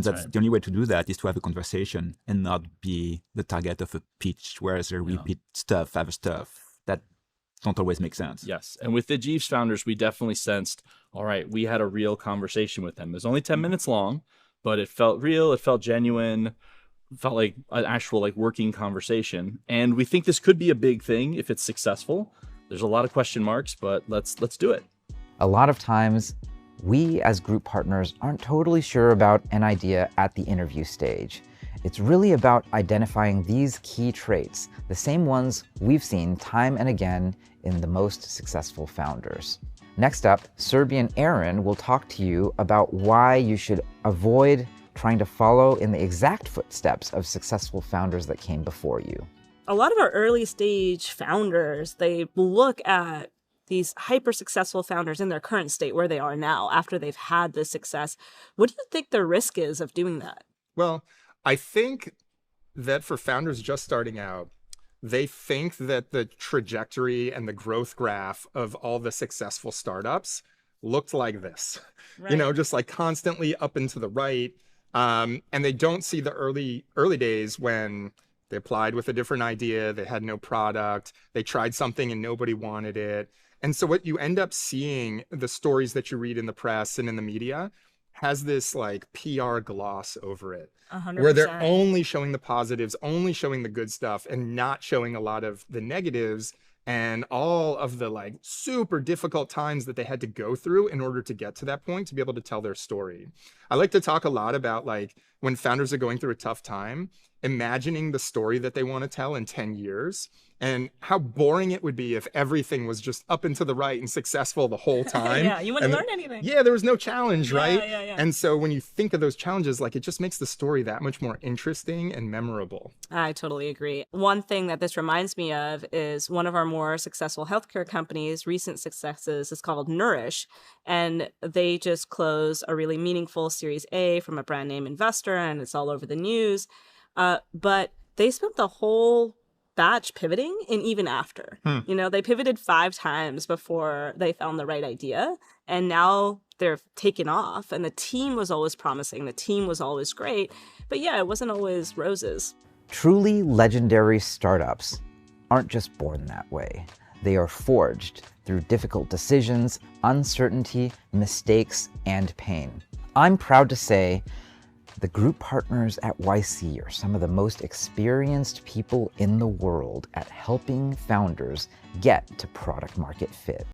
That's right. the only way to do that is to have a conversation and not be the target of a pitch, whereas a repeat stuff after stuff. That don't always make sense. Yes. And with the Jeeves founders, we definitely sensed, all right, we had a real conversation with them. It was only 10 minutes long, but it felt real. It felt genuine. Felt like an actual working conversation. And we think this could be a big thing if it's successful. There's a lot of question marks, but let's do it. A lot of times, we as group partners aren't totally sure about an idea at the interview stage. It's really about identifying these key traits, the same ones we've seen time and again in the most successful founders. Next up, Serbian Aaron will talk to you about why you should avoid trying to follow in the exact footsteps of successful founders that came before you. A lot of our early stage founders, they look at these hyper successful founders in their current state where they are now after they've had this success. What do you think the risk is of doing that? Well, I think that for founders just starting out, they think that the trajectory and the growth graph of all the successful startups looked like this, Right. just like constantly up and to the right. And they don't see the early days when they applied with a different idea, they had no product, they tried something and nobody wanted it. And so what you end up seeing, the stories that you read in the press and in the media, has this PR gloss over it, 100%. where they're only showing the positives, only showing the good stuff, and not showing a lot of the negatives and all of the super difficult times that they had to go through in order to get to that point to be able to tell their story. I like to talk a lot about when founders are going through a tough time, imagining the story that they want to tell in 10 years and how boring it would be if everything was just up and to the right and successful the whole time. Yeah, you wouldn't learn anything. Yeah, there was no challenge, right? Yeah. And so when you think of those challenges, it just makes the story that much more interesting and memorable. I totally agree. One thing that this reminds me of is one of our more successful healthcare companies' recent successes is called Nourish. And they just closed a really meaningful Series A from a brand name investor, and it's all over the news. But they spent the whole batch pivoting and even after. They pivoted 5 times before they found the right idea. And now they're taken off. And the team was always promising. The team was always great. But yeah, it wasn't always roses. Truly legendary startups aren't just born that way. They are forged through difficult decisions, uncertainty, mistakes, and pain. I'm proud to say the group partners at YC are some of the most experienced people in the world at helping founders get to product market fit.